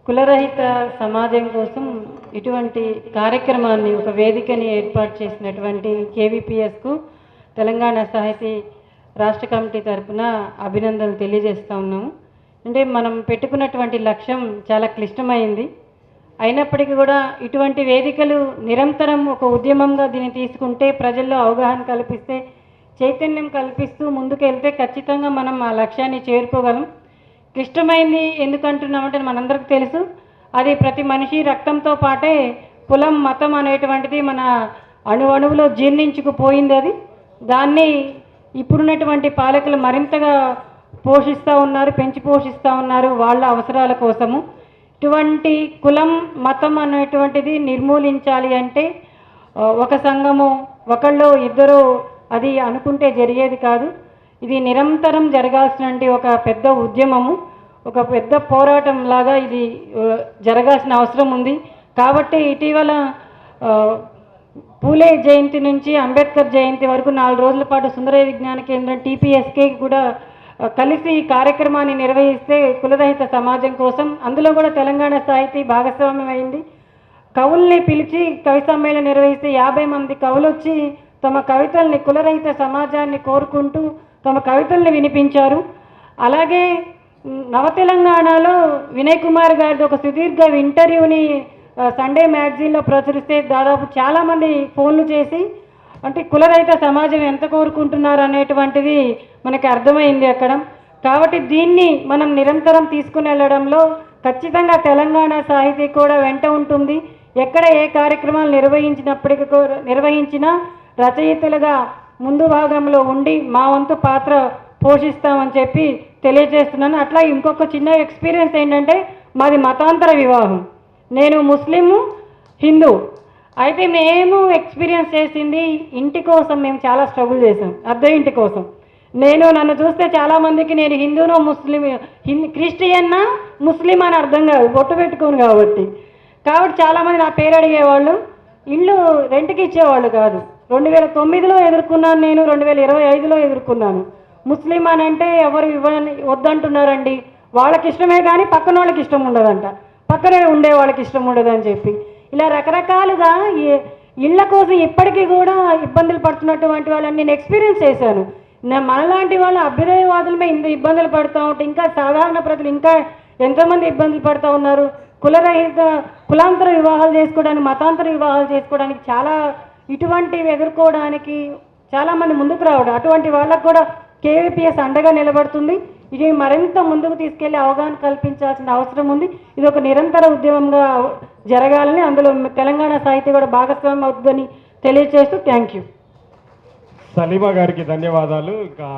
కులరహిత సమాజం కోసం ఇటువంటి కార్యక్రమాన్ని ఒక వేదికని ఏర్పాటు చేసినటువంటి కేవీపీఎస్కు తెలంగాణ సాహితీ రాష్ట్ర కమిటీ తరఫున అభినందనలు తెలియజేస్తూ ఉన్నాము. అంటే మనం పెట్టుకున్నటువంటి లక్ష్యం చాలా క్లిష్టమైంది. అయినప్పటికీ కూడా ఇటువంటి వేదికలు నిరంతరం ఒక ఉద్యమంగా దీన్ని తీసుకుంటే, ప్రజల్లో అవగాహన కల్పిస్తే, చైతన్యం కల్పిస్తూ ముందుకెళ్తే ఖచ్చితంగా మనం ఆ లక్ష్యాన్ని చేరుకోగలం. క్లిష్టమైంది ఎందుకంటున్నామంటే మనందరికీ తెలుసు, అది ప్రతి మనిషి రక్తంతో పాటే కులం మతం అనేటువంటిది మన అణువణువులో జీర్ణించుకుపోయింది. అది దాన్ని ఇప్పుడున్నటువంటి పాలకులు మరింతగా పోషిస్తూ ఉన్నారు, పెంచి పోషిస్తూ ఉన్నారు వాళ్ళ అవసరాల కోసము. ఇటువంటి కులం మతం అనేటువంటిది నిర్మూలించాలి అంటే ఒక సంఘము ఒకళ్ళు ఇద్దరు అది అనుకుంటే జరిగేది కాదు. ఇది నిరంతరం జరగాల్సినటువంటి ఒక పెద్ద ఉద్యమము, ఒక పెద్ద పోరాటం లాగా ఇది జరగాల్సిన అవసరం ఉంది. కాబట్టి ఇటీవల పూలే జయంతి నుంచి అంబేద్కర్ జయంతి వరకు 4 రోజుల పాటు సుందరయ్య విజ్ఞాన కేంద్రం టీపీఎస్కే కూడా కలిసి ఈ కార్యక్రమాన్ని నిర్వహిస్తే కులరహిత సమాజం కోసం, అందులో కూడా తెలంగాణ సాహితీ భాగస్వామ్యం అయింది. కవుల్ని పిలిచి కవి సమ్మేళనం నిర్వహిస్తే 50 మంది కవులు వచ్చి తమ కవితల్ని కులరహిత సమాజాన్ని కోరుకుంటూ తమ కవితల్ని వినిపించారు. అలాగే నవ తెలంగాణలో వినయ్ కుమార్ గారిది ఒక సుదీర్ఘ ఇంటర్వ్యూని సండే మ్యాగజైన్లో ప్రచురిస్తే దాదాపు చాలామంది ఫోన్లు చేసి అంటే కులరహిత సమాజం ఎంత కోరుకుంటున్నారు అనేటువంటిది మనకి అర్థమైంది అక్కడ. కాబట్టి దీన్ని మనం నిరంతరం తీసుకుని వెళ్ళడంలో ఖచ్చితంగా తెలంగాణ సాహితీ కూడా వెంట ఉంటుంది. ఎక్కడ ఏ కార్యక్రమాలు నిర్వహించినా రచయితలుగా ముందు భాగంలో ఉండి మా వంతు పాత్ర పోషిస్తామని చెప్పి తెలియజేస్తున్నాను. అట్లా ఇంకొక చిన్న ఎక్స్పీరియన్స్ ఏంటంటే, మాది మతాంతర వివాహం. నేను ముస్లిము, హిందూ. అయితే మేము ఎక్స్పీరియన్స్ చేసింది ఇంటి కోసం మేము చాలా స్ట్రగుల్ చేసాం, అద్దె ఇంటి కోసం. నన్ను చూస్తే చాలామందికి నేను హిందూనో ముస్లిం, క్రిస్టియన్నా ముస్లిం అని అర్థం కాదు, బొట్టు పెట్టుకోను కాబట్టి చాలామంది నా పేరు అడిగేవాళ్ళు. ఇల్లు రెంట్కి ఇచ్చేవాళ్ళు కాదు. 2009లో ఎదుర్కొన్నాను, నేను 2025లో ఎదుర్కొన్నాను. ముస్లిం అని అంటే ఎవరు వద్దంటున్నారండి, వాళ్ళకి ఇష్టమే కానీ పక్కన వాళ్ళకి ఇష్టం ఉండదంట, పక్కనే ఉండే వాళ్ళకి ఇష్టం ఉండదని చెప్పి ఇలా రకరకాలుగా ఇళ్ళ కోసం ఇప్పటికీ కూడా ఇబ్బందులు పడుతున్నటువంటి వాళ్ళని నేను ఎక్స్పీరియన్స్ చేశాను. మనలాంటి వాళ్ళు అభ్యుదయవాదులమే ఇంత ఇబ్బందులు పడుతూ ఉంటే ఇంకా సాధారణ ప్రజలు ఇంకా ఎంతోమంది ఇబ్బందులు పడుతూ ఉన్నారు. కులాంతర వివాహాలు చేసుకోవడానికి, మతాంతర వివాహాలు చేసుకోవడానికి చాలా ఇటువంటివి ఎదుర్కోవడానికి చాలామంది ముందుకు రావడం, అటువంటి వాళ్ళకు కూడా కేవీపీఎస్ అండగా నిలబడుతుంది. ఇది మరింత ముందుకు తీసుకెళ్లి అవగాహన కల్పించాల్సిన అవసరం ఉంది. ఇది ఒక నిరంతర ఉద్యమంగా జరగాలని, అందులో తెలంగాణ సాహితీ కూడా భాగస్వామ్యం అవుతుందని తెలియజేస్తూ థ్యాంక్ యూ. సలీమా గారికి ధన్యవాదాలు. ఇంకా